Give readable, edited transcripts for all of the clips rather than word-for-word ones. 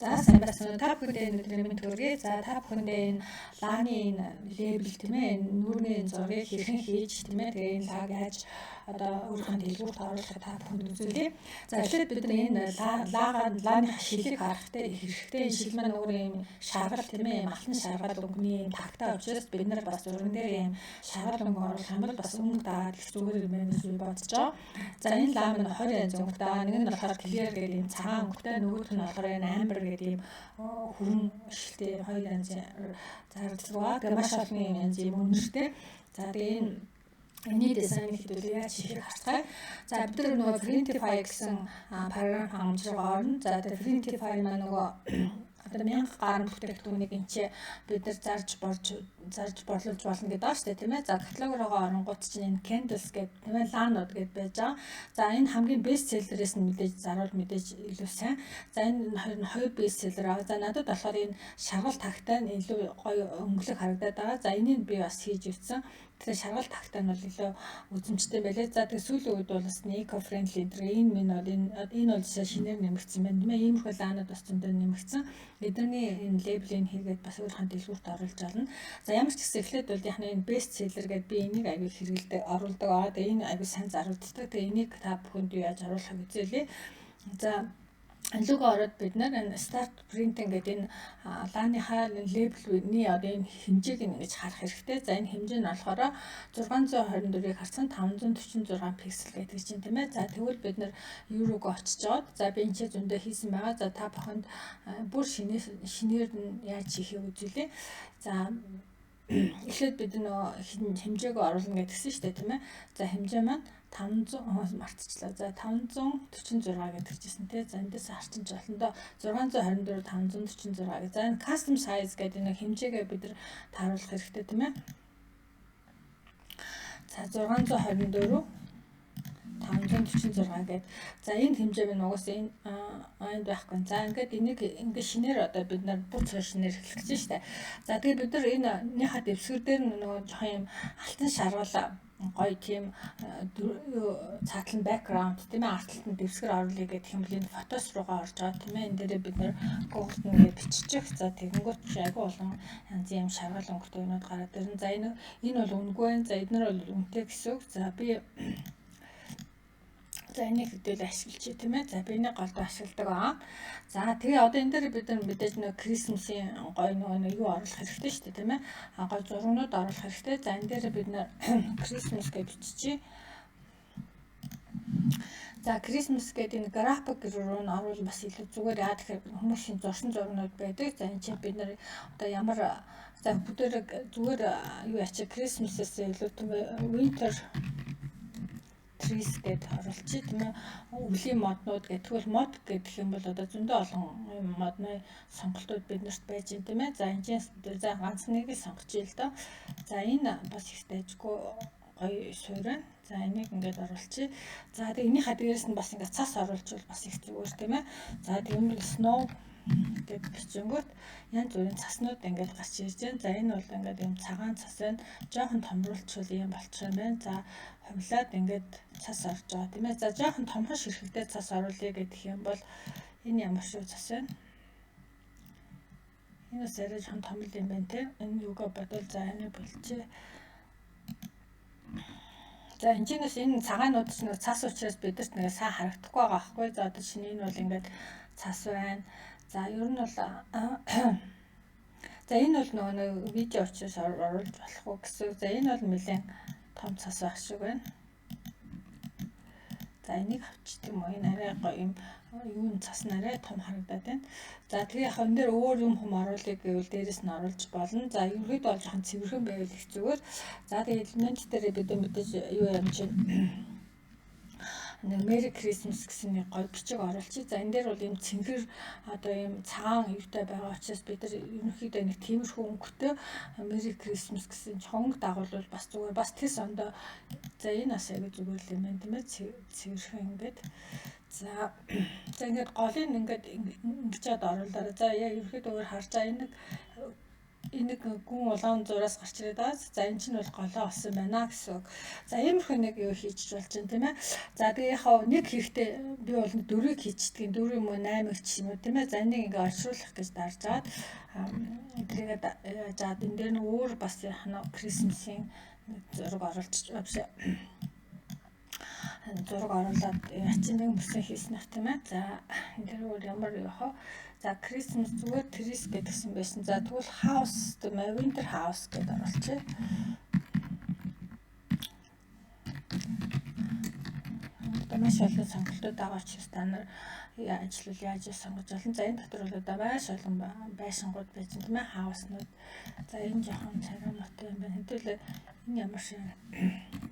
За сайн байна. Та бүхэндээ өнөөдрийн мэнд хүргэе. За та бүхэндээ энэ лааны энэ лейбл тийм ээ, энэ нүүрний зургийг хэрхэн хийж тийм ээ, тэгээ энэ лаг яаж одоо өөрийнхөө дэлгүүрт оруулах та бүхэнд үзүүлье. За эхлээд бид энэ лааны шилийг харахтай хэрэгтэй. Энэ шил маань өөр юм шаргал тийм ээ, малтан шаргал өнгөний юм тагтаа учраас бид нар бас зурган дээр юм шаргал өнгө оруулах юм бол бас өнгө дагаад их зүгээр юм байна гэж би бодож байгаа. За энэ лам нь 20 янз өнгөтэй. Нэг нь болохоор clear гэдэг юм цагаан өнгөтэй, нөгөөх нь болохоор энэ amber гэдэг юм хүрэн шилтэй 2 янзын зардалгаа. Тэгээ маш олон янзын юм өнөртэй. За тэгээ энэ Эний дизайн хэдүүл яаж хийхийг харцгаая. За бид нар нөгөө Printify гэсэн програм хангамжраа орно. За тэгээ Printify маань нөгөө одоо 1000 гаруй бүтээгдэхүүнийг энэ чи бид нар зарж борлуулж болно гэдэг ба штэ тийм ээ. За каталог руугаа оронгууд чинь энэ candles гэдэг тийм ээ лаанууд гэдээ байж байгаа. За энэ хамгийн best seller-ээс нь мэдээж заруул мэдээж илүү сайн. За энэ хоёр best seller аа. За надад болохоор энэ шаргал тагтай нь илүү гоё өнгөлөг харагдаад байгаа. За энийг би бас хийж өгсөн. Тэгээ шаргал тагтай нь бол илүү үзэмжтэй байлээ. За тэгээ сүүлийн үед бол бас eco friendly гэдэг энэ минь бол энэ бол шинээр нэмэгдсэн байна тийм ээ. Иймэрхүү лаанууд бас зөндөө нэмэгдсэн. Эдгэрний энэ лейблийн хийгээд бас өөрийнхөө дэлгүүрт оруулж олно. За ямар ч гэсэн эхлээд бол яхны энэ best seller гэдэг би энийг аягүй хэрэгэлдэг оруулдаг аа. Тэгээ энэ аягүй сайн зарагддаг. Тэгээ энийг та бүхэнд юу яаж оруулахыг үзээлээ. За лого ороод бид нар энэ start printing гэдэг энэ лааныхаа лейблний одоо энэ хэмжээг ингэж харах хэрэгтэй. За энэ хэмжээ нь болохоор 624-ийг харсан 546 пиксел гэдэг чинь тийм ээ. За тэгвэл бид нар еврог очиж жоод за би энэ ч зөндөө хийсэн байгаа. За та бүхэнд бүр шинээр нь яаж хийхийг үзүүлээ. За эхлээд бид нөө хэмжээг оруулна гэдгсэн шүү дээ тийм ээ. За хэмжээ маань 500 мартчихлаа. За 546 гэдэг чийсэн тий. За эндээс харчиж болондоо 624 546 гэх. За энэ custom size гэдэг нэг хэмжээгээ бид нар тааруулах хэрэгтэй тийм ээ. За 624 546 гэдэг. За энэ хэмжээ минь угаасаа энд байхгүй. За ингээд энийг ингээд шинээр одоо бид нар бүр цаа шинээр эхлэх гэж штэ. За тэгээ бид нар энийхээ дэвсгэр дээр нөгөө жоохон юм алтан шаргал гоё тийм цаатлан background тийм ээ арт талд нь дэвсгэр оруулъя гэх юм бол энэ фотос руугаа орж байгаа тийм ээ. Энэ дээрээ бид нар Google-д нэгээ биччих. За тэгэнгүүт айгүй олон янзын юм шаргал өнгөтэй юмуд гараад ирнэ. За энэ бол үнэгүй. За эднэр бол үнэтэй гэсэн үг. За би за энийг хэдүүл ашиглаж тийм ээ. За би энийг голдоо ашигладаг аа. За тэгээ одоо энэ дээр бид нар мэдээж нэг Christmas-ийн гоё нөгөө юу оруулах хэрэгтэй шүү дээ тийм ээ. Гоё зургууд оруулах хэрэгтэй. За энэ дээр бид нар Christmas гэж биччихье. За Christmas гэдэг энэ график руу нь оруулах бас илүү зүгээр. Яа тэгэхээр хүмүүсийн зурсан зургууд байдаг. За энэ чинь бид нар одоо ямар за бүгдээр зүгээр юу ячаа Christmas-ээс илүү тийм winter trees гэдэг оруулчих тийм ээ. Өвлийн моднууд гэдэг бол мод гэдэг юм бол одоо зөндөө олон модны сонголтууд биднэрт байж байна тийм ээ. За энэ за ганц нэг л сонгож ил доо. За энэ бас их дайжгүй гоё суурь. За энийг ингээд оруулчих. За тэгээ энийхээ дээрээс нь бас ингээд цас оруулчихвал бас их зүгээр тийм ээ. За тэгвэл snow гэдэг бичингүүт янз бүрийн цаснууд ингээд гарч ирж байна. За энэ бол ингээд юм цагаан цас байна. Жохон томруулчихвал юм болчих юм байна. За хувлаад ингээд цас орж байгаа тийм ээ. За жоохон томхон ширхэгтэй цас оруулъя гэдэг юм бол энэ ямар шүү цас байна. Энэ сэрэж хон томл юм байна тийм. Энэ юугаа бодвол за энэ болчих. За энэчнээс энэ цагаанууд ч нэг цас учраас бидэрт нэг сайн харагдахгүй байгаа байхгүй. За одоо шинэ энэ бол ингээд цас байна. За ер нь бол за энэ бол нөгөө видео учраас оруулж болохгүй гэсэн. За энэ бол нэлээд том цас байх шиг байна. За энийг авчиж тийм үү. Энэ арай гоё юм юун цас нарай том харагдаад байна. За тэгээ яг энэ дээр өөр юм хүм оруулъя гэвэл дээрэс нь оруулж болно. За ерөөд бол жоохон цэвэрхэн байвал их зүгээр. За тэгээ элемент дээр бид мэдээж юу юм чинь нэг Merry Christmas гэсэн нэг гоё бичиг оруулчих. За энэ дээр бол юм цэнгэр одоо юм цагаан юутай байгаа учраас бид нар ерөнхийдөө нэг тиймэрхүү өнгөтэй Merry Christmas гэсэн чонг дагуулвал бас зүгээр. Бас тэс ондоо за энэ бас аягүй зүгээр л юм байна тийм ээ. Цэвэрхэн ингээд. За ингээд голыг ингээд ингэж чад оруулаарай. За яа ерөнхийдөө харж байгаа энэ нэг энийг гүн улаан зураас гарч ирээд байгаа. За энэ чинь бол голоо болсон байна гэсэн үг. За иймэрхүү нэг юу хийж болж байна тийм ээ. За тэгээ яхаа нэг хэрэгтэй би бол 4-ийг хийчихдэг. 4 юм уу 8-ыг ч юм уу тийм ээ. За энийг ингээ оршуулах гэж дарж аваад тэгээд за энэ дээр нэг өөр бас яхана Крисмсийн зураг оруулж биш зураг оруулаад ячин нэг мөсөн хийснэх тийм ээ. За энэ дээр өөр ямар яхаа. За Christmas зүгээр Tris гэдгсэн байсан. За тэгвэл house тийм ээ. Winter house гэдээ оруулчих. Маш олон сонголтууд байгаа ч та нар ажиллавал яаж сонгож болно. За энэ дотор бол маш олон байшингууд байж байна тийм ээ. Хауснууд. За энэ жоохон цагаан мотой юм байна. Хэдүүлээ энэ ямар шиг.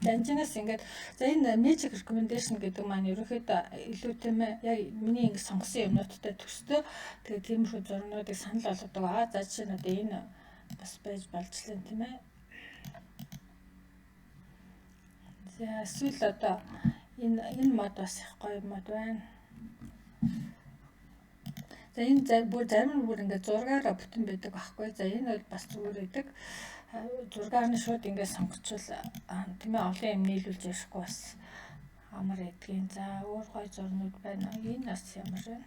Данжинаас ингээд за энэ magic recommendation гэдэг маань ерөөхдөө илүү тийм ээ. Яг миний ингэ сонгосон юмнуудтай төстэй. Тэгээд тиймэрхүү зургуудыг санал болгодог. За жишээ нь одоо энэ бас байж болжлаа тийм ээ. За эсвэл одоо энэ мод бас их гоё мод байна. За энэ бүр зарим нь бүр ингээд зургаараа бүтэн байдаг байхгүй. За энэ бол бас зүгээр байдаг. Зургаар нь шууд ингээд сонгочвол тийм ээ олон юм нийлүүлж ярихгүй бас амар эдгийн. За өөр гоё зурнууд байна. Энэ бас ямар вэ?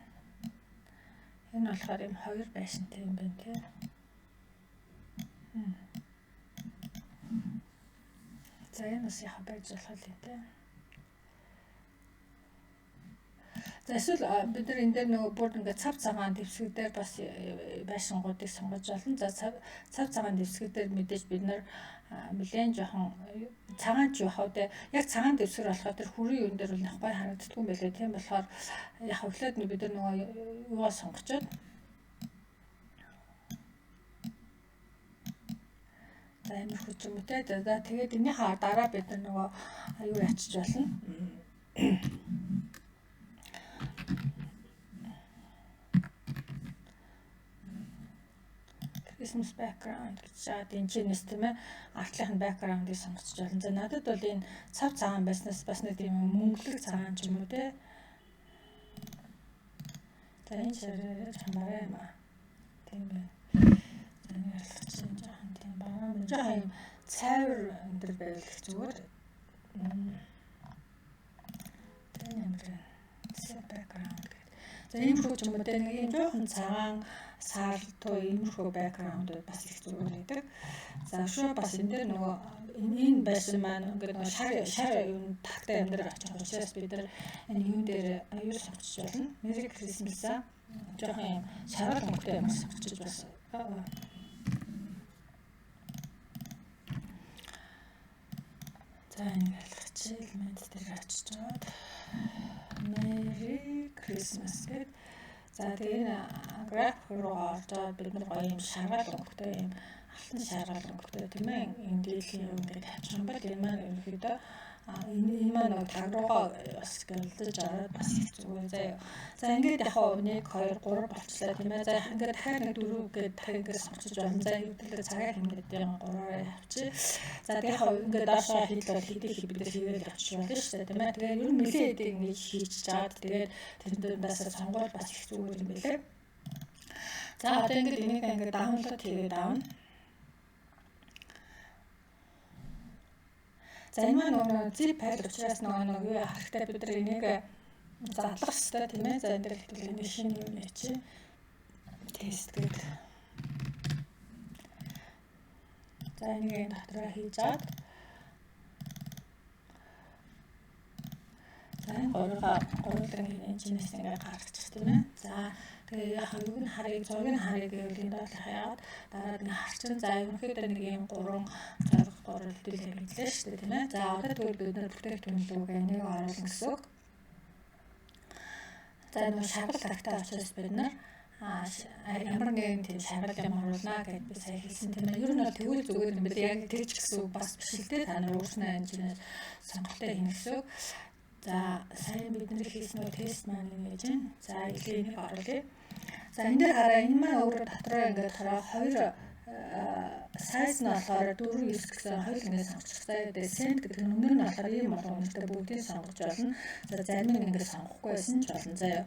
Энэ болохоор юм хоёр байшинтай юм байна тийм. За энэ бас яхаа байж болох юм тийм. За эсвэл бид нар энэ дээр нөгөө бүр ингээд цав цагаан дэвсгэр дээр бас байшингуудыг сонгож болно. За цав цагаан дэвсгэр дээр мэдээж бид нар нэлээд жоохон цагаан ч яхаа тэ яг цагаан дэвсгэр болохоор тэр хүрийн юм дээр бол их гоё харагддаг юм байлээ. Тийм болохоор яг өглөөд бид нар нөгөө юугаа сонгочоод за иймэрхүү ч юм уу тэ. За тэгээд энийхээ дараа бид нар нөгөө юу ячиж болно. Christmas background гэж чад энэ чинээс тийм ээ артлынх нь background-ыг сонгочих болно. За надад бол энэ цав цагаан байснаас бас нэг тийм мөнгөлөг цагаан ч юм уу те. За энэ ширээ чамаарай юм аа. Тийм байна. За нэг ялгачих жоохон тийм баа. Жоохон юм цайвар өндөр байвал их зүгээр. Тийм юм байна. Background гэдэг. За ийм хүү ч юм уу те нэг юм жоохон цагаан саалтай иймэрхүү бэкграундууд бас их зүгээр байдаг. За шууд бас энэ дээр нөгөө энэ байсан маань ингээд шар юм тагтай амьдрал очих учраас бид нар энэ юм дээр аюул сонгож болно. Merry Christmas-а жоохон юм шаргал өнгөтэй юм сонгож бас. За энэ ялгачих элемент дээр очиж жаад Merry Christmas гэдэг. За тэгээ график руу орж бид нар гоё юм шаргал өнгөтэй юм алтан шаргал өнгөтэй тийм ээ энэ дийлхийн юм дээр тавьчих юм бол энэ маань ерөнхийдөө энэ маань нэг таг руугаа бас гэлдэж аваад бас их зүгээр заяа. За ингээд яг 1 2 3 болчлаа тийм ээ. За ингээд дахиад нэг 4 гээд дахиад ингээд сонгож байна. За юу гэдэг цагаа хэмнээд юм 3-аар явчих. За тэгээ яг ингээд даашаа хийлээ хийдэг бид нар хийгээл явчих болно шүү дээ тийм ээ. Тэгээ ер нь нэлээд ингэж хийж чаад тэгээд тэндээс сонгуул бас их зүгээр юм билээ. За одоо ингээд энийг ингээд даунлоод хийгээд аавна. За энэ маань нөгөө zip file учраас нөгөө юу харахтай бид нар энийг задлах хэрэгтэй тийм ээ. За энэ дээр хэвэл энэ шинэ юм яачи тест гэдэг. За энийг дотроо хийж аваад за энэ гурван энжинээс ингээд гаргачих тийм ээ. За тэгээ яг юг нь харыг зургийг гэвэл энэ доор хаяад дараад нэг харчин за ерөнхийдөө нэг юм 3 зориг гурвал хэлээ шүү дээ тийм ээ. За одоо тэгвэл бид нар бүтээгдэхүүн лүгээ нэг оруулна гэсэн үг. За нэг шаргал тагтай учраас бид нар ямар нэгэн тийм шаргал юм оруулнаа гэдээ би сая хэлсэн тийм ээ. Ер нь бол тэгвэл зүгээр юм байна. Яг тэгж гэсэн үг бас биш л дээ. Та нар өөрснөө энжинээр сонголтоо хийнэ гэсэн үг. За сайн бид нар хийсэн тест маань ингэж байна. За энийг оруулъя. За энэ дээр хараа энэ маань өөрөө дотроо ингээд хараа 2 сайз нь болохоор 4 9 гэсэн хоёул ингээд сонгочих. За тэгээд send гэдэг нь өмнө нь болохоор ийм олон үнэтэй бүгдийг сонгож болно. За зарим нь ингээд сонгохгүй байсан ч болно. За яг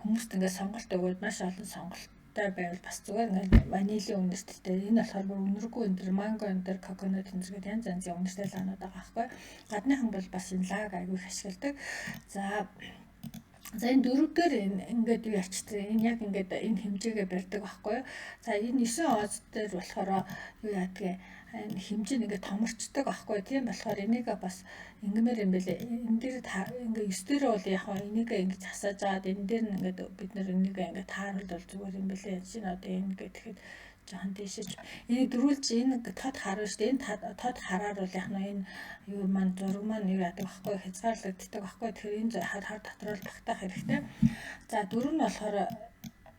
хүмүүсд ингээд сонголт өгөөд маш олон сонголт байвал бас зүгээр ингээд ванилийн үнэрттэй. Энэ болохоор бүр үнэргүй энэ төр манго энэ төр коконат энэ зэрэг янз янзын үнэртэй лаанууд байгаа байхгүй. Гадныхан бол бас энэ лаг аягүй их ашигладаг. За энэ дөрөвдөр ингээд юу ячдаг. Энэ яг ингээд энэ хэмжээгээ барьдаг байхгүй. За энэ 9 оз дээр болохоор юу яадгийг энэ хэмжээ нь ингээд томорчдаг байхгүй. Тийм болохоор энийг бас ингэмээр юм бэлээ. Энэ дээр ингээд 9 дээр бол яг энийг ингээд засааж аваад энэ дээр нь ингээд бид нар энийг ингээд тааруулбал зүгээр юм бэлээ. Жишээ нь одоо энэ гэхэд жоохон тийшэж энийг дөрүүлж энэ тод харна шүү дээ. Энэ тод хараар бол яг энэ юу маань зураг маань юу яадаг байхгүй хязгаарлагддаг байхгүй. Тэгэхээр энэ хар дотроо л багтаах хэрэгтэй. За 4 нь болохоор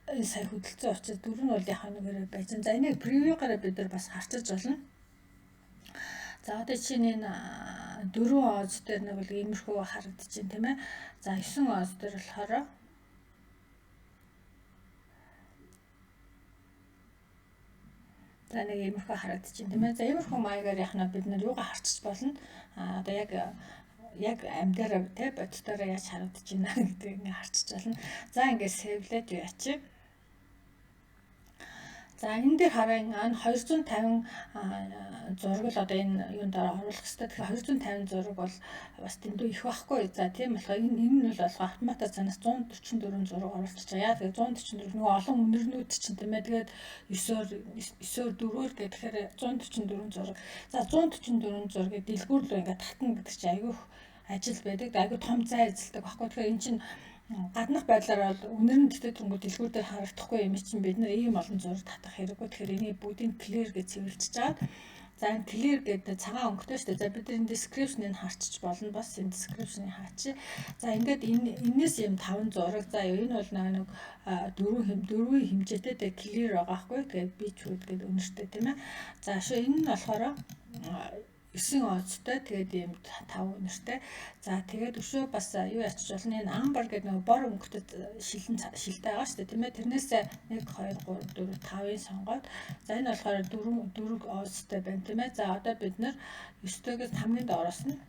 энэ сая хөдөлсөн учраас 4 нь бол яг нэгээрээ байж. За энийг превьюгаараа бид нар бас харчиж болно. За одоо чинь энэ 4 оз дээр нэг бол иймэрхүү харагдаж байна тийм ээ. За 9 оз дээр болохоор за нэг иймэрхүү харагдаж байна тийм ээ. За иймэрхүү маягаар яхна бид нар юугаа харчиж болно. Одоо яг амьдаараа тий бодтоороо яаж харагдаж байна гэдгийг ингээ харчиж болно. За ингээ сэвлээд юу яачих. За энэ дээр хараа 250 зураг л одоо энэ юунд оруулах хэрэгтэй. Тэгэхээр 250 зураг бол бас дэндүү их байхгүй. За тийм болохоор энэ нь бол автоматар цанаас 144 зураг оруулчихж байгаа. Тэгээд 144 нөгөө олон үнэрнүүд чинь тийм ээ. Тэгээд 9-оор 4-өөр гэхээр 144 зураг. За 144 зургийг дэлгүүр рүү ингээд татна гэдэг чинь айгүй ажил байдаг. Айгүй том зай эзэлдэг байхгүй. Тэгэхээр эн чинь гаднах байдлаар бол үнэр нь тэтгэж өнгө дэлгүүр дээр харагдахгүй юм чинь бид нар ийм олон зураг татах хэрэггүй. Тэгэхээр энийг бүгдийг clear гэж цэвэрлжиж чаад. За энэ clear гэдэг цагаан өнгөтэй шүү дээ. За бид энэ description-ыг харчиж болно. Бас энэ description-ыг хаачих. За ингээд энэс юм 5 зураг. За энэ бол нэг 4 хэмжээтэй тэгээ clear байгаа байхгүй. Тэгээд beachwood гэдэг үнэртэй тийм ээ. За энэ нь болохоор 9 оцтой тэгээд ийм 5 үнэртэй. За тэгээд өшөө бас юу ячиж болно. Энэ амбар гэдэг нэг бор өнгөтэй шилтэй байгаа шүү дээ тийм ээ. Тэрнээс 1 2 3 4 5-ыг сонгоод за энэ болохоор 4 оцтой байна тийм ээ. За одоо бид нар 9-тойгоос хамгийн доороос нь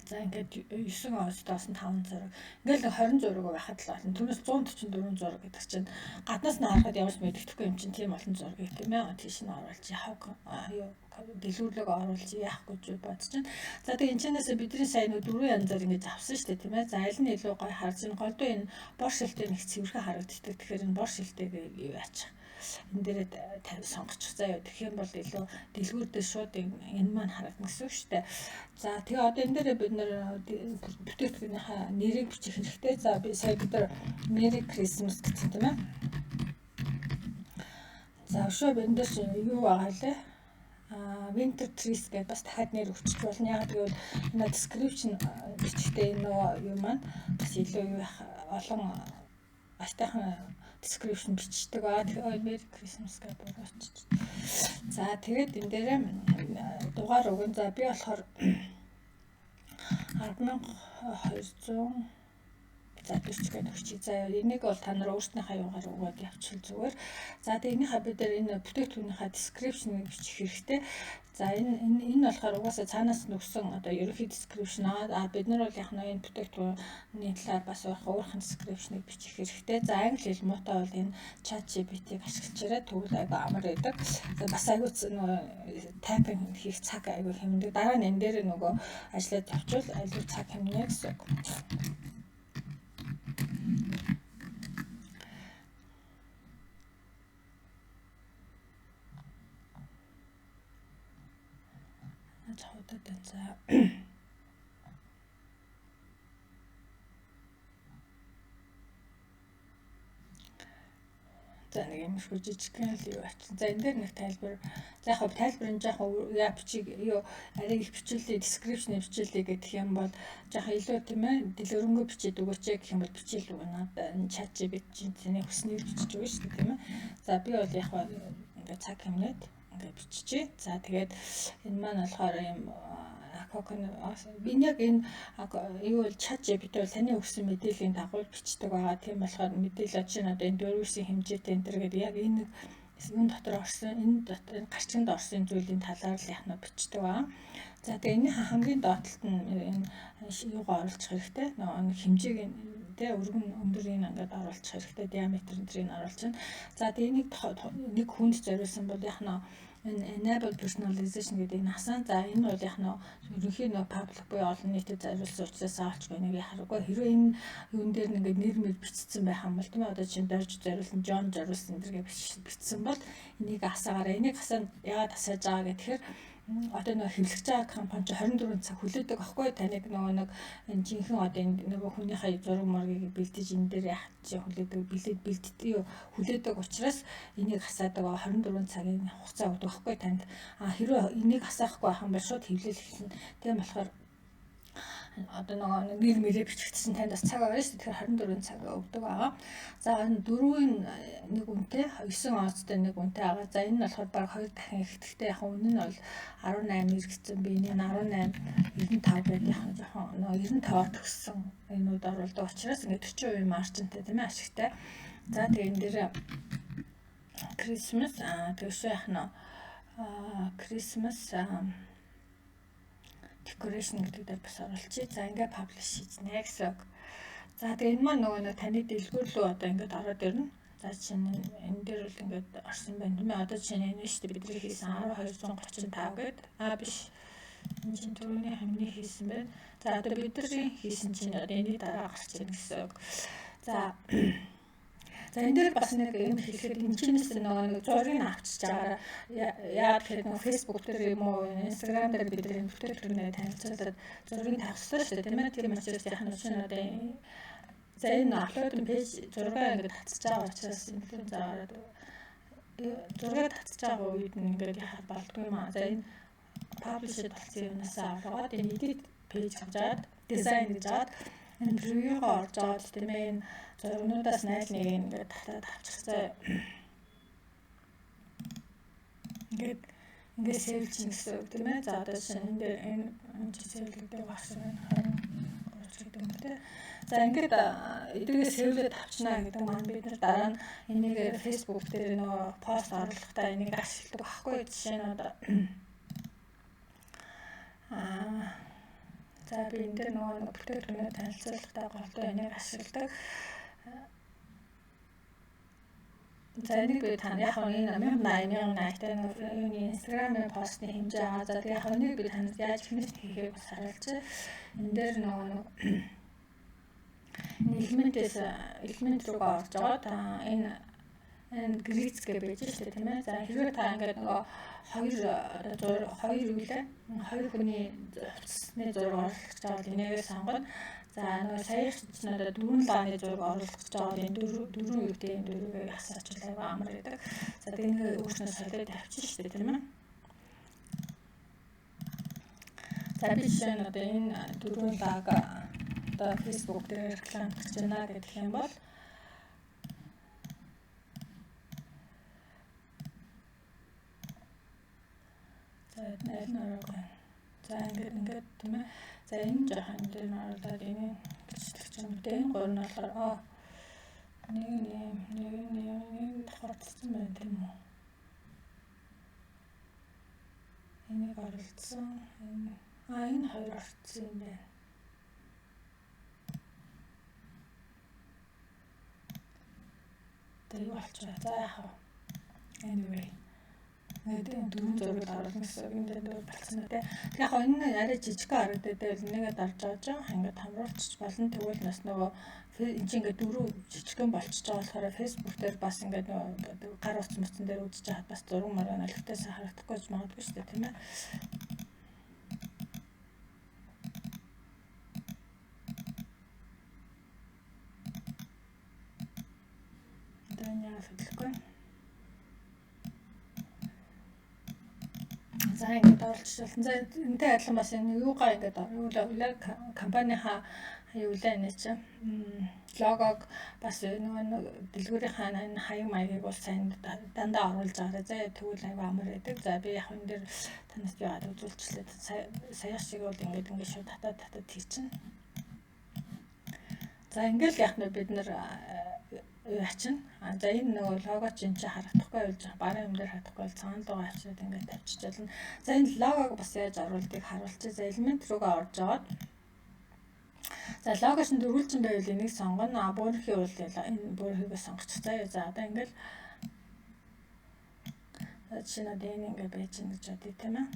за ингээд 9 оцтоос нь 5 зураг. Ингээл 20 зураг байхад л болно. Түүнээс 144 зураг гэдэг чинь гаднаас нь харахад ямарч мэддэхгүй юм чинь тийм олон зургийг тийм ээ. Тийш нь оруулж яах юу дэлгүүрлэг оруулж яах гэж бодож байна. За тэгээ энэчнээс бидний сайн нэг 4 янзаар ингэж авсан шүү дээ тийм ээ. За аль нь илүү гоё харж байна. Голдуу энэ бор шилтэй нэг цэвэрхэн харагддаг. Тэгэхээр энэ бор шилтэйгээ юу яачих. Энэ дээрээ сонгочих заяа. Тэгэх юм бол илүү дэлгүүр дээр шууд энэ маань харагдана гэсэн үг шүү дээ. За тэгээ одоо энэ дээрээ бид нэр бүтээгдэхүүнийхээ нэрийг бичих хэрэгтэй. За би сая бид нар Merry Christmas гэсэн тийм ээ. За өшөө энэ дээр юу байгаа лээ? Winter trees гэдэг бас дахиад нэр өгчих болно. Яг гэвэл энэ description бичгтээ энэ юу маань бас илүү юу олон астайхан description бичдэг аа. Тэгээ Merry Christmas гэж буураачих. За тэгээд энэ дээр дугаар өгөн. За би болохоор 10,200 за бичгээ өгчих. За энийг бол та нар өөрснийхээ юугаар өгөөд явуул зүгээр. За тэгээ энийхээ бид энэ бүтээгдэхүүнийхээ description-ыг бичих хэрэгтэй. За энэ болохоор угаасаа цаанаас нүгсэн одоо ерөнхий description бид нар бол яг энэ бүтээгдэхүүний талаар бас өөрхөн description-ыг бичих хэрэгтэй. За англи хэл муутай бол энэ ChatGPT-г ашиглаж ирээд тэгвэл айгүй амар байдаг. Бас айгүй тайпинг хийх цаг айгүй хэмндэг. Дараа нь энэ дээр нөгөө ажиллаад явуул айгүй цаг хэмнэ гэсэн үг. За за нэг юм шүү жижигхэн л юу ач. За энэ дээр нэг тайлбар. За яг тайлбар нь жоохон яа бичиг юу арай их бичүүлээ description бичүүлээ гэх юм бол жоохон илүү тийм ээ дэлгөрөнгөө бичээд өгөөч гэх юм бол бичээл өгнө. Энэ ChatGPT-ний хүснээр бичиж өгнө шүү дээ тийм ээ. За би бол яг ингээд цаг хэмнээд ингээд биччихье. За тэгээд энэ маань болохоор юм би яг энэ юу бол ChatGPT бол таны өгсөн мэдээллийн дагуу бичдэг байгаа. Тийм болохоор мэдээлэл чинь одоо энэ дөрвийн хэмжээтэй энэ төр гэдэг яг энэ энэ дотор орсон энэ дотор гарчинд орсон зүйлийн талаар л яхна бичдэг байгаа. За тэгээ энэ хамгийн доотлолт нь энэ юугаа оруулах хэрэгтэй. Нэг хэмжээг те өргөн өндөрийг ингээд оруулах хэрэгтэй, диаметр энтрийг оруулж байна. За тэгээд нэг хүнд зориулсан бол яг нь энэ enable personalization гэдэг энэ асаан. За энэ бол яг нь ерөнхий нэг паблик буюу олон нийтэд зориулсан учраас аавчгүй нэг харахгүй. Хэрвээ энэ юун дээр нэг нэр мэр бичсэн байх юм бол тийм ээ, одоо чинь Дорж зориулсан, John зориулсан зэрэг бичсэн бол энийг асаагаараа. Энийг асаанд яагаад асааж байгаа гэхээр одоо нэг хэвлэгч байгаа компани 24 цаг хүлээдэг аахгүй, таныг нэг энэ жинхэнэ одоо энэ нөгөө хүнийхээ зураг мөргийг бэлдэж энэ дээр яах чи хүлээдэг учраас энийг асаадаг 24 цагийн хугацаа өгдөг аахгүй танд. Хэрвээ энийг асаахгүй байх юм бол шууд хэвлэл эхэлнэ. Тийм болохоор одоо нэг нэр мэрээ бичигдсэн танд бас цаг байгаа шүү. Тэгэхээр 24 цаг өгдөг байгаа. За энэ 4-ийн нэг үнэтэй 9 онцтой нэг үнэтэй байгаа. За энэ нь болохоор баг 2 дахин ихтэй. Яг үнэ нь бол 18 иргэсэн би энэ 18 95 байдаг. Яг жоохон 95-аар төгссөн энүүд оруулдаг учраас ингээд 40% маржинтай тийм ээ, ашигтай. За тэгээ энэ дээр Christmas тэгшээ яг нь Christmas decoration гэдэг дээр бас оруулчих. За ингээд publish хийзнэ гэсэн. За тэгээ энэ маань нөгөө таны дэлгүүр рүү одоо ингээд ороод ирнэ. За чинь энэ дээр бол ингээд орсон байна тийм ээ. Одоо чинь энэ шүү дээ бидний хийсэн 1235 гэдэг. Биш. Энэ чинь түрүүний хамгийн хийсэн байна. За одоо бидний хийсэн чинь одоо энэ дараа гарч ирнэ гэсэн. За энэ дээр бас нэг юм хэлэхэд энэ чинээс нэг зургийг авчиж байгаа. Яагаад гэхээр нэг Facebook дээр юм уу, Instagram дээр бид энэ бүтээгдэхүүнээ танилцуулаад зургийг тавих хэрэгтэй шүү дээ тийм ээ. Тийм учраас яг нь чинь одоо за энэ аплод пэйж зургаа ингээд татчих байгаа учраас энэ заагаад зургийг татчих байгаа үед ингээд яхад болдгүй юм аа. За энэ publish болсон юмнаас аваад энэ edit page гэж жаад design гэж жаад энэ preview-гоо орж аваад тийм ээ. Энэ зургнуудаас найл нэг ингээд татаад авчихсан. Ингээд сэвэлчин гэсэн үг тийм ээ. За одоо чинь энэ дээр энэ сэвэлэгдэх багсан байна. гэдэг юм те. За ингээд эдгээр сэвлээд авчнаа гэдэг маань бид нар дараа нь энийг Facebook дээр нөгөө пост оруулахдаа энийг ашигладаг байхгүй. Жишээ нь одоо за би энэ дээр нөгөө бүтээгдэхүүнээ танилцуулахдаа голдоо энийг ашигладаг. За энийг би тань яг энэ 1080-тай энэ Instagram-ийн постны хэмжээ байгаа. За яг энийг би танд яаж хэмжиж хийхээ бас харуулж. Энэ дээр нөгөө элемент рүүгээ орж байгаа. Энэ grids гэж байж шүү дээ тийм ээ. За хэрвээ та ингээд нөгөө хоёр үлээ хоёр хүний хувцасны зураг оруулах гэж байгаа энийгээ сонгоод за нөгөө саяхан ч надад 4 лааны зураг оруулах гэж байгаа энэ дөрвөн үетэй энэ дөрвийг асаач аяга амар гэдэг. За тэгээ өөрснөө солиод тавьчих шүү дээ тийм ээ. За би жишээ нь одоо энэ дөрвөн лаг одоо Facebook дээр реклам хийж байна гэх юм бол за за ингээд тийм ээ. За энэ жоохон дээр оруулаад энэ бичлэг юм дээ. Энэ гурав нь болохоор нэг давхарцсан байна тийм үү. Энийг оруулсан. Энэ хоёр орцсон юм байна. Тэгээ болчихоо. За яах вэ? Anyway. Нэг дөрөв зураг оруулна гэсэн юм дээр болцсон үү те. Яг энэ арай жижиг харагдаад байл нэгээд орж байгаа. Ингээд хамруулчих болно. Тэгвэл нас нөгөө энэ чинь ингээд дөрөв жижигхэн болчихж байгаа болохоор Facebook дээр бас ингээд нөгөө гар утсан мөцөн дээр үзэж хаад бас зураг мараа налхтайсаа харагдахгүй ч магадгүй шүү дээ тийм ээ. За ингээд оруулчихсан. За энэтэй адилхан бас энэ юугаа ингээд оруулаа компанийнхаа юулаа нэ чи логог бас нөгөө дэлгүүрийнхаа энэ хаяг маягийг бол сайн дандаа оруулж байгаа. За тэгвэл аяга амар байдаг. За би яг энэ дээр танаас яагаад үзүүлчихлээ. Сая шиг бол ингээд шууд татаад хийчихнэ. За ингээд яг нь бид нар ачна. За энэ нөгөө лого чинь харагдахгүй болж байгаа. Баруун юм дээр харагдахгүй бол цаана руу авчираад ингээд тавьчихжуулна. За энэ логог бас яаж оруулдгийг харуулчих. За элемент рүүгээ орж аваад За логос нь дөрвөлжин байвал энийг сонгоно. Буурхи бол энэ буурхигээ сонгочих заяа. За одоо ингээл жишээ нь энэ ингээ байж гэнэ гэж бодъё тийм ээ.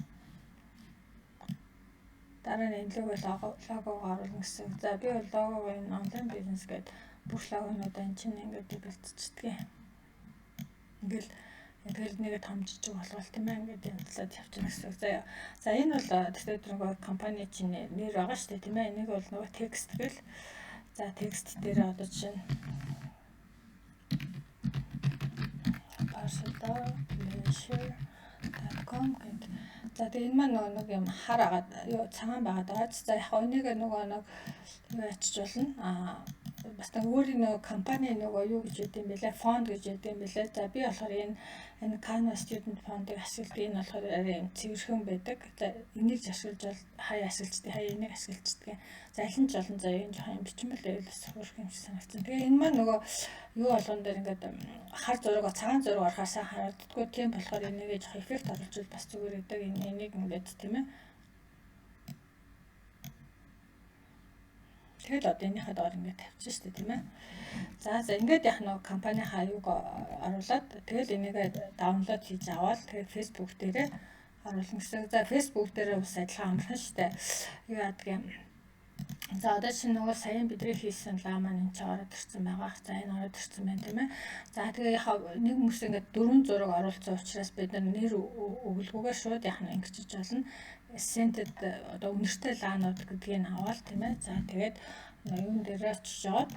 Дараа нь энэ логог оруулна гэсэн. За би бол логог энэ онлайн бизнес гэдэг бүх логонуудаа энэ чинь ингээд бэлтжчихдэг. Ингээл тэгэл нэгэ томжиж болгоол тийм ээ, ингээд янзлаад явчихна гэсэн. За энэ бол тэгэхээр нөгөө компани чинь нэр байгаа шүү дээ тийм ээ. Энийг бол нөгөө текст гэл. За текст дээр одоо чинь parcel.pleasure.com гэдэг. За тэгээ энэ маань нэг юм хар агаад цагаан байгаад байгаа. За яг энийг нөгөө нэг юу ячиж болно. Бас нэг өөрийн нөгөө компани нөгөө юу гэж ядсан бэлээ, фонд гэж ядсан бэлээ. За би болохоор энэ Canva Student Fund-ыг ашигладаг. Энэ болохоор арай юм цэвэрхэн байдаг. За энийг ашиглаж бол хаяа ашиглаждаг, хаяа энийг ашиглаждаг. За аль нь ч олон за энэ жоохон юм бичмэл байвал сурах юм шиг санагдсан. Тэгээ энэ маань нөгөө юу болгон дээр ингээд хар зураг, цагаан зураг орохоор сайн харагддаггүй. Тийм болохоор энийг жоохон эффект оруулж бас зүгээр гэдэг. Энийг ингээд тийм ээ. Тэгэл одоо энийхээ доор ингээд тавьчих шүү дээ тийм ээ. За ингээд яг нэг компанийнхаа юуг оруулаад тэгэл энийг даунлоод хийж аваад тэгээд Facebook дээрээ оруулна гэсэн. За Facebook дээрээ бас адилхан амархан шүү дээ. Юу яадаг юм. За одоо чинь нөгөө саяхан бидний хийсэн лаа маань энэ ч ороод ирсэн байгаа. За энэ ороод ирсэн байна тийм ээ. За тэгээ яг нэг хүмүүс ингээд дөрвөн зураг оруулсан учраас бид нэр өгөлгүйгээр шууд яг нэг ингэчиж болно. Scented одоо үнэртэй лаанууд гэдгийг аваад тийм ээ. За тэгээд юун дээр очиж жоод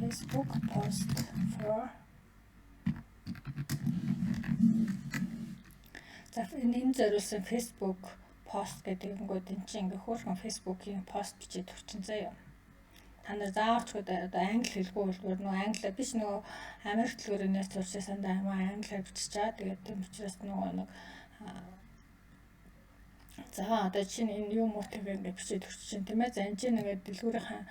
Facebook post for за энэ зориулсан Facebook пост гэдэг ингүүд эн чинь ингээ хөөрхөн Facebook-ийн пост бичиж өгчин заяа. Та нар заавч одоо англи хэлгүй болвол нөгөө англиар биш нөгөө Америк хэлгүүрээс зурчсан даа англиар биччихаа. Тэгээд тийм учраас нөгөө нэг за одоо чинь энэ юу муутай ингээ бичиж өгч чинь тийм ээ. За энэ чинь ингээ дэлгүүрийн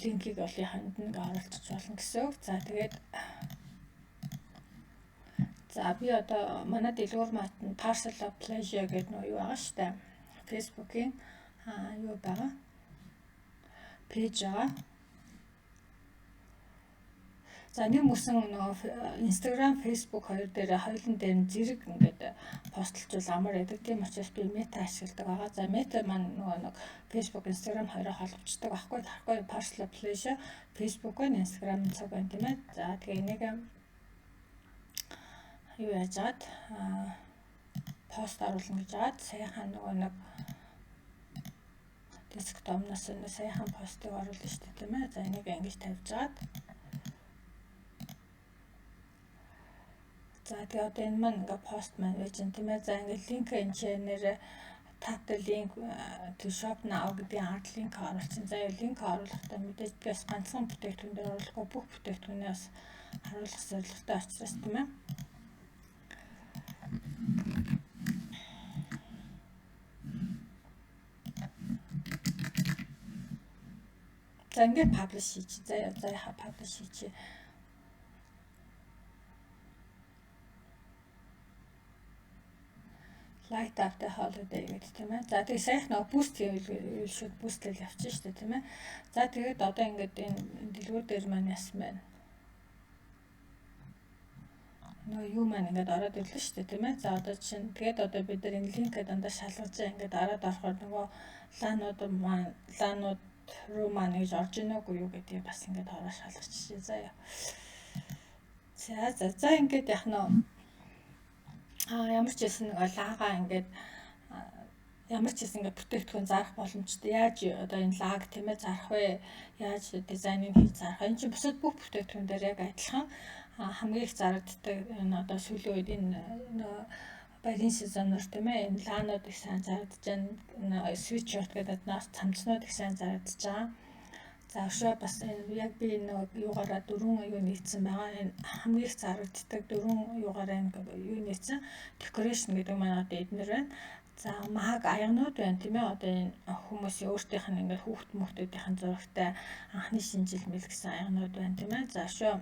линкийг олынханд нэг оруулчих болно гэсэн. За тэгээд за би одоо манай дэлгүүр мат нь Parcel of Pleasure гэдэг нөө юу байгаа шүү дээ. Facebook-ийн юу байгаа? Пэйж байгаа. За нэг мөсөн нөгөө Instagram, Facebook хоёр дээр хоёулын дээр зэрэг ингээд постлжуул амар байдаг. Тийм учраас би Meta ашигладаг байгаа. За Meta маань нөгөө нэг Facebook, Instagram хоёроо холбогддог байхгүй. Тарахгүй Parcel of Pleasure Facebook-ын Instagram цаг байна тийм ээ. За тэгээ энийг юу яажгаад пост оруулна гэж хаад саяхан нөгөө нэг десктопноос саяхан постыг оруулна шүү дээ тийм ээ. За энийг ингэж тавьж жаад за тэгээ одоо энэ маань ингээ пост маань байж гэн тийм ээ. За ингээ линк энэ чэнээр tap the link to shop now гэдэг арт линк оруулсан. За линк оруулахдаа мэдээж би бас ганцхан бүтээгдэхүүн дээр оруулахгүй бүх бүтээгдэхүүнээ бас харуулах зорилготой учраас тийм ээ. За ингээд publish хийж. За яха publish хийж. Light after holiday гэдэг тийм ээ. За тэгээ саяхан нөгөө boost хийвэл шууд boostlэл явчихна шүү дээ тийм ээ. За тэгээд одоо ингээд энэ дэлгүүр дээр маань яасан байна. Нөгөө юу маань ингээд ороод ирлээ шүү дээ тийм ээ. За одоо чинь тэгээд одоо бид нар энэ линкээ дандаа шалгаж ингээд ороод орохоор нөгөө лаанууд руу маань гэж орж ийнэгүй юу гэдгийг бас ингээд ороо шалгачихжээ заяа. За ингээд яг нөө ямар ч байсан нэг лагаа ингээд ямар ч байсан ингээд бүтээгдэхүүн зарах боломжтой. Яаж одоо энэ лаг тийм ээ зарах вэ? Яаж дизайныг хийж зарах вэ? Энэ чинь бусад бүх бүтээгдэхүүн дээр яг адилхан хамгийн их зарагддаг энэ одоо сүүлийн үед энэ баярын сезоноор тийм ээ энэ лаанууд их сайн зарагдаж байна. Sweatshirt гэдэг нас цамцнууд их сайн зарагдаж байгаа. За өшөө бас энэ яг би нэг юугаараа дөрвөн юу нийцсэн байгаа. Энэ хамгийн их зарагддаг дөрвөн юугаараа энэ юу нийцсэн decoration гэдэг маань одоо эднэр байна. За маг аягнууд байна тийм ээ. Одоо энэ хүмүүсийн өөртөөх нь ингээд хүүхд мөхтүүдийн зурагтай анхны шинжил мэл гэсэн аягнууд байна тийм ээ. За өшөө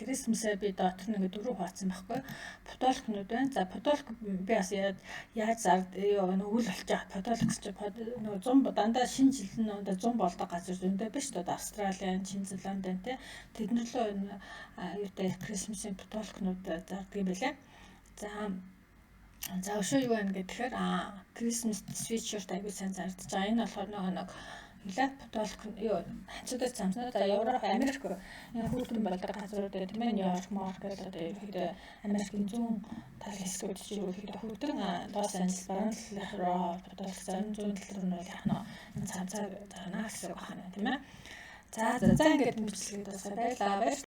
Крисмсээ би дотор нэг дөрөв хуваацсан байхгүй. Подолкнууд байна. За подолк би бас яаж зард үйл болж байгаа подолкс чи нөгөө 100 дандаа шинэ жил нь 100 болдог газар зөндөө биш үү? Австралийн, Шинэ Зеланд байна те. Тэднэрлөө юутай Крисмсийн подолкнууд зардаг юм байлаа. За өшөө юу байна гэхээр Christmas sweatshirt аягүй сайн зардж байгаа. Энэ болохоор нэг подолк ханцуудаас замснаа за Европ, Америк энэ хүүтэн болдог газрууд тийм ээ Нью-Йорк, Маркет одоо ерөөдөө Америкийн зүүн тал хэсгүүд чи ерөөдөө хүүтэн Лос Анжелес, Баруун руу подолк зарим зүүн тал руу яах нь энэ цамцаа зарна гэсэн үг байна тийм ээ. За ингээд мэдчилгээд бас байлаа.